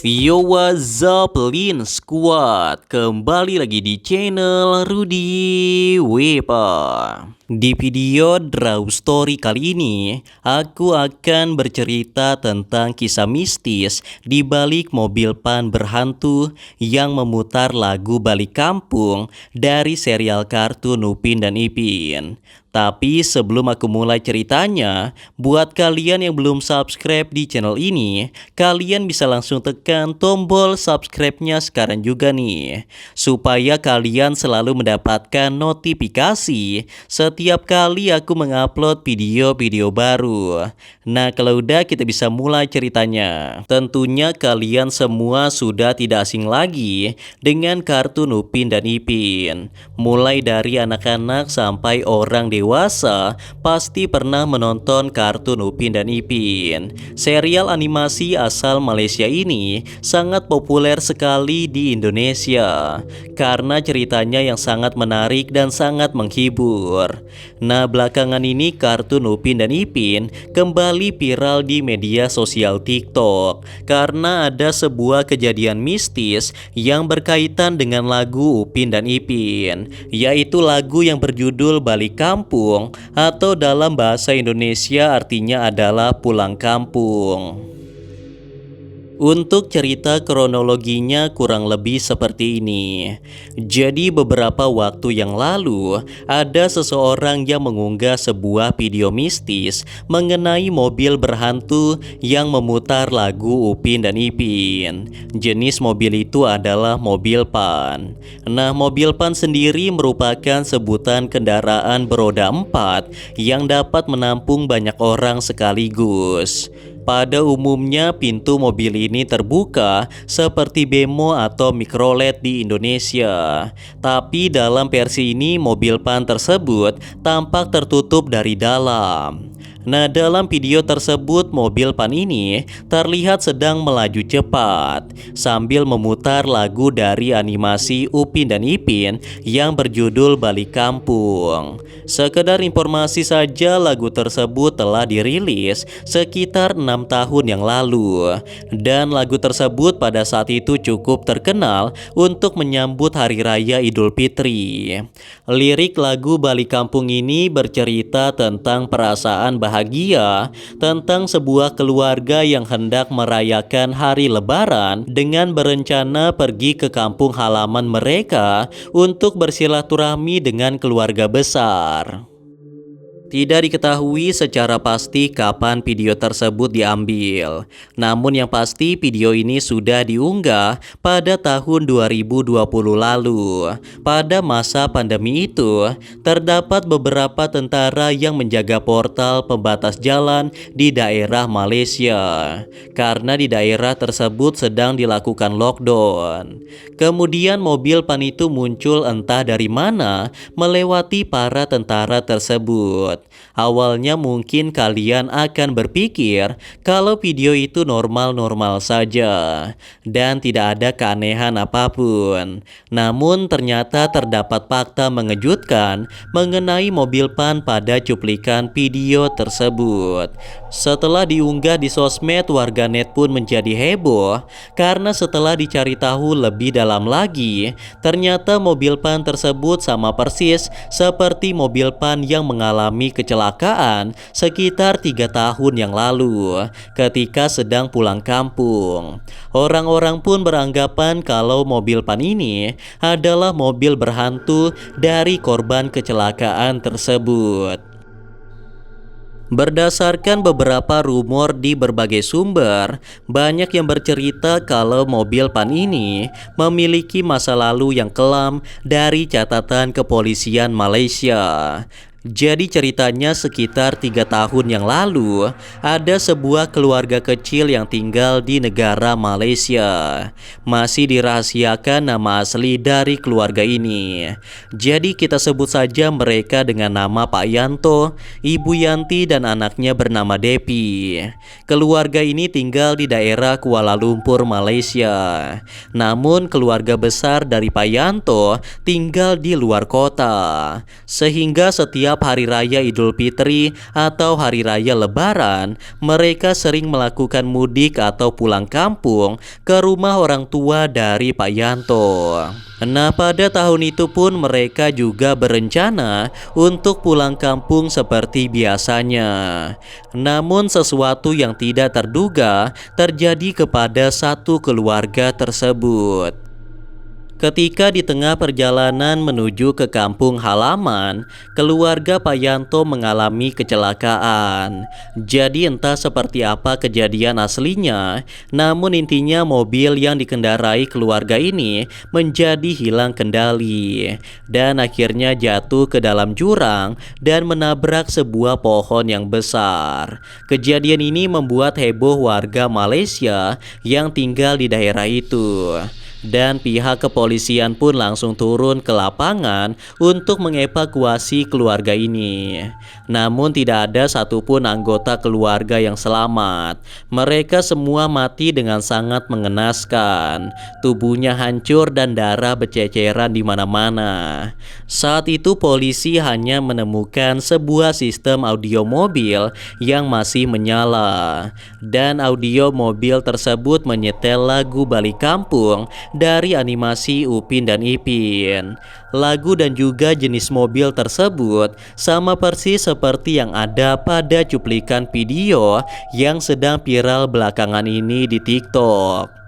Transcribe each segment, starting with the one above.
Yo, what's up, Lin Squad? Kembali lagi di channel Rudy Wepa. Di video Draw Story kali ini, aku akan bercerita tentang kisah mistis di balik mobil pan berhantu yang memutar lagu balik kampung dari serial kartun Upin dan Ipin. Tapi sebelum aku mulai ceritanya, buat kalian yang belum subscribe di channel ini, kalian bisa langsung tekan tombol subscribe-nya sekarang juga nih, supaya kalian selalu mendapatkan notifikasi setiap kali aku mengupload video-video baru. Nah, kalau udah kita bisa mulai ceritanya. Tentunya kalian semua sudah tidak asing lagi dengan kartun Upin dan Ipin. Mulai dari anak-anak sampai orang dewasa pasti pernah menonton kartun Upin dan Ipin. Serial animasi asal Malaysia ini sangat populer sekali di Indonesia karena ceritanya yang sangat menarik dan sangat menghibur. Nah, belakangan ini kartun Upin dan Ipin kembali viral di media sosial TikTok karena ada sebuah kejadian mistis yang berkaitan dengan lagu Upin dan Ipin, yaitu lagu yang berjudul Balik Kampung atau dalam bahasa Indonesia artinya adalah pulang kampung. Untuk cerita kronologinya kurang lebih seperti ini. Jadi beberapa waktu yang lalu ada seseorang yang mengunggah sebuah video mistis mengenai mobil berhantu yang memutar lagu Upin dan Ipin. Jenis mobil itu adalah mobil pan. Nah, mobil pan sendiri merupakan sebutan kendaraan beroda 4 yang dapat menampung banyak orang sekaligus. Pada umumnya pintu mobil ini terbuka seperti bemo atau mikrolet di Indonesia. Tapi dalam versi ini mobil pan tersebut tampak tertutup dari dalam. Nah, dalam video tersebut mobil pan ini terlihat sedang melaju cepat sambil memutar lagu dari animasi Upin dan Ipin yang berjudul Balik Kampung. Sekedar informasi saja, lagu tersebut telah dirilis sekitar 6 tahun yang lalu dan lagu tersebut pada saat itu cukup terkenal untuk menyambut Hari Raya Idul Fitri. Lirik lagu Balik Kampung ini bercerita tentang perasaan bahagia tentang sebuah keluarga yang hendak merayakan hari Lebaran dengan berencana pergi ke kampung halaman mereka untuk bersilaturahmi dengan keluarga besar. Tidak diketahui secara pasti kapan video tersebut diambil. Namun yang pasti video ini sudah diunggah pada tahun 2020 lalu. Pada masa pandemi itu, terdapat beberapa tentara yang menjaga portal pembatas jalan di daerah Malaysia karena di daerah tersebut sedang dilakukan lockdown. Kemudian mobil pan itu muncul entah dari mana melewati para tentara tersebut. Awalnya mungkin kalian akan berpikir kalau video itu normal-normal saja dan tidak ada keanehan apapun. Namun ternyata terdapat fakta mengejutkan mengenai mobil pan pada cuplikan video tersebut. Setelah diunggah di sosmed, warganet pun menjadi heboh karena setelah dicari tahu lebih dalam lagi, ternyata mobil pan tersebut sama persis seperti mobil pan yang mengalami kecelakaan sekitar 3 tahun yang lalu ketika sedang pulang kampung. Orang-orang pun beranggapan kalau mobil pan ini adalah mobil berhantu dari korban kecelakaan tersebut. Berdasarkan beberapa rumor di berbagai sumber, banyak yang bercerita kalau mobil pan ini memiliki masa lalu yang kelam dari catatan kepolisian Malaysia. Jadi ceritanya sekitar 3 tahun yang lalu, ada sebuah keluarga kecil yang tinggal di negara Malaysia. Masih dirahasiakan nama asli dari keluarga ini. Jadi kita sebut saja mereka dengan nama Pak Yanto, Ibu Yanti dan anaknya bernama Depi. Keluarga ini tinggal di daerah Kuala Lumpur, Malaysia. Namun keluarga besar dari Pak Yanto tinggal di luar kota. Sehingga setiap setiap hari raya Idul Fitri atau hari raya Lebaran, mereka sering melakukan mudik atau pulang kampung ke rumah orang tua dari Pak Yanto. Nah, pada tahun itu pun mereka juga berencana untuk pulang kampung seperti biasanya. Namun sesuatu yang tidak terduga terjadi kepada satu keluarga tersebut. Ketika di tengah perjalanan menuju ke kampung halaman, keluarga Pak Yanto mengalami kecelakaan. Jadi entah seperti apa kejadian aslinya, namun intinya mobil yang dikendarai keluarga ini menjadi hilang kendali dan akhirnya jatuh ke dalam jurang dan menabrak sebuah pohon yang besar. Kejadian ini membuat heboh warga Malaysia yang tinggal di daerah itu. Dan pihak kepolisian pun langsung turun ke lapangan untuk mengevakuasi keluarga ini. Namun tidak ada satupun anggota keluarga yang selamat. Mereka semua mati dengan sangat mengenaskan. Tubuhnya hancur dan darah berceceran di mana-mana. Saat itu polisi hanya menemukan sebuah sistem audio mobil yang masih menyala. Dan audio mobil tersebut menyetel lagu Balik Kampung dari animasi Upin dan Ipin. Lagu dan juga jenis mobil tersebut sama persis seperti yang ada pada cuplikan video yang sedang viral belakangan ini di TikTok.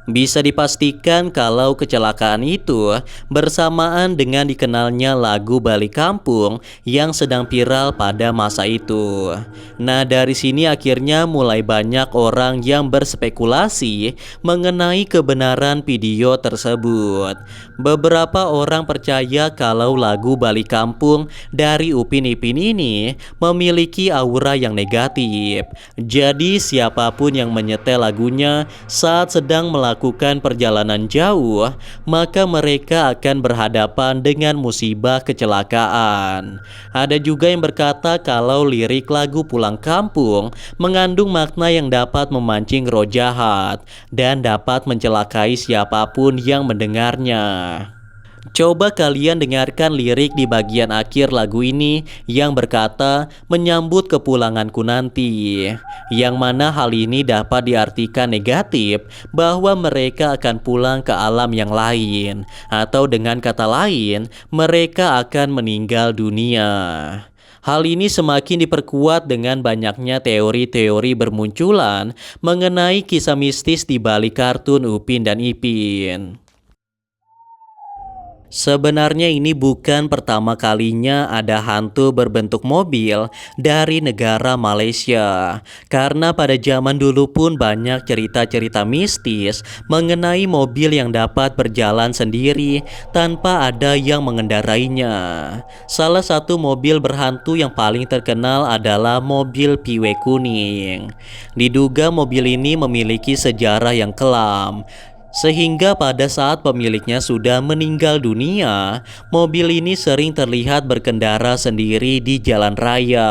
Bisa dipastikan kalau kecelakaan itu bersamaan dengan dikenalnya lagu Balik Kampung yang sedang viral pada masa itu. Nah, dari sini akhirnya mulai banyak orang yang berspekulasi mengenai kebenaran video tersebut. Beberapa orang percaya kalau lagu Balik Kampung dari Upin Ipin ini memiliki aura yang negatif. Jadi siapapun yang menyetel lagunya saat sedang melakukan perjalanan jauh, maka mereka akan berhadapan dengan musibah kecelakaan. Ada juga yang berkata kalau lirik lagu Pulang Kampung mengandung makna yang dapat memancing roh jahat dan dapat mencelakai siapapun yang mendengarnya. Coba kalian dengarkan lirik di bagian akhir lagu ini yang berkata menyambut kepulanganku nanti, yang mana hal ini dapat diartikan negatif bahwa mereka akan pulang ke alam yang lain, atau dengan kata lain mereka akan meninggal dunia. Hal ini semakin diperkuat dengan banyaknya teori-teori bermunculan mengenai kisah mistis di balik kartun Upin dan Ipin. Sebenarnya ini bukan pertama kalinya ada hantu berbentuk mobil dari negara Malaysia. Karena pada zaman dulu pun banyak cerita-cerita mistis mengenai mobil yang dapat berjalan sendiri tanpa ada yang mengendarainya. Salah satu mobil berhantu yang paling terkenal adalah mobil Piwe Kuning. Diduga mobil ini memiliki sejarah yang kelam. Sehingga pada saat pemiliknya sudah meninggal dunia, mobil ini sering terlihat berkendara sendiri di jalan raya.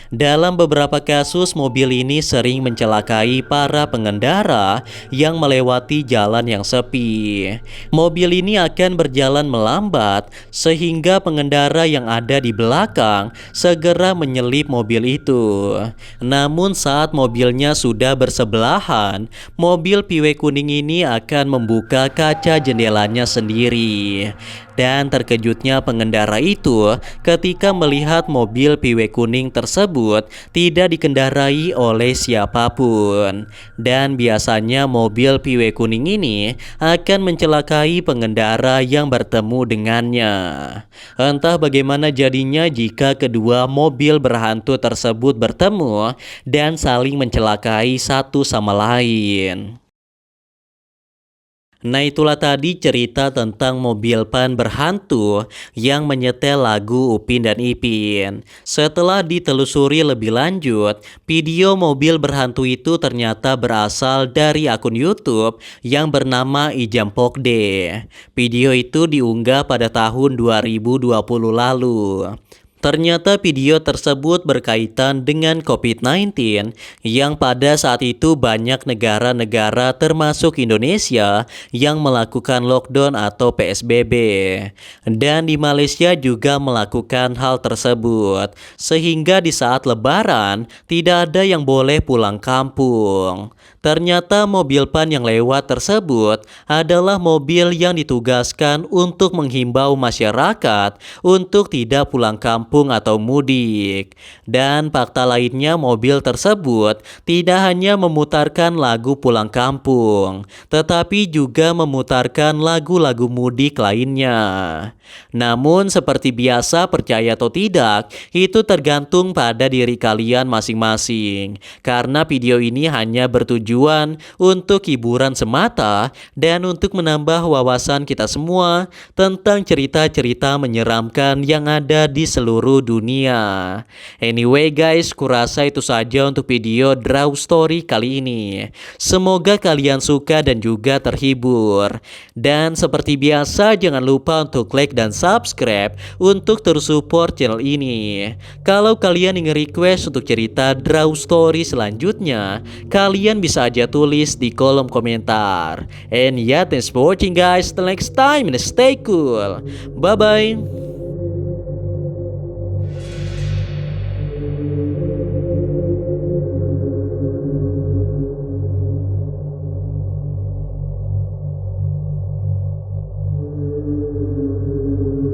Dalam beberapa kasus, mobil ini sering mencelakai para pengendara yang melewati jalan yang sepi. Mobil ini akan berjalan melambat sehingga pengendara yang ada di belakang segera menyelip mobil itu. Namun saat mobilnya sudah bersebelahan, mobil Piwe Kuning ini akan membuka kaca jendelanya sendiri. Dan terkejutnya pengendara itu ketika melihat mobil Piwe Kuning tersebut tidak dikendarai oleh siapapun. Dan biasanya mobil Piwe Kuning ini akan mencelakai pengendara yang bertemu dengannya. Entah bagaimana jadinya jika kedua mobil berhantu tersebut bertemu dan saling mencelakai satu sama lain. Nah, itulah tadi cerita tentang mobil pan berhantu yang menyetel lagu Upin dan Ipin. Setelah ditelusuri lebih lanjut, video mobil berhantu itu ternyata berasal dari akun YouTube yang bernama Ijam Pokde. Video itu diunggah pada tahun 2020 lalu. Ternyata video tersebut berkaitan dengan COVID-19 yang pada saat itu banyak negara-negara termasuk Indonesia yang melakukan lockdown atau PSBB. Dan di Malaysia juga melakukan hal tersebut. Sehingga di saat lebaran tidak ada yang boleh pulang kampung. Ternyata mobil PAN yang lewat tersebut adalah mobil yang ditugaskan untuk menghimbau masyarakat untuk tidak pulang kampung atau mudik. Dan fakta lainnya, mobil tersebut tidak hanya memutarkan lagu pulang kampung, tetapi juga memutarkan lagu-lagu mudik lainnya. Namun seperti biasa, percaya atau tidak, itu tergantung pada diri kalian masing-masing. Karena video ini hanya bertujuan untuk hiburan semata dan untuk menambah wawasan kita semua tentang cerita-cerita menyeramkan yang ada di seluruh dunia. Anyway guys, kurasa itu saja untuk video Draw Story kali ini. Semoga kalian suka dan juga terhibur. Dan seperti biasa, jangan lupa untuk like dan subscribe untuk terus support channel ini. Kalau kalian ingin request untuk cerita Draw Story selanjutnya, kalian bisa aja tulis di kolom komentar. And yeah, thanks for watching guys. Till next time and stay cool. Bye bye.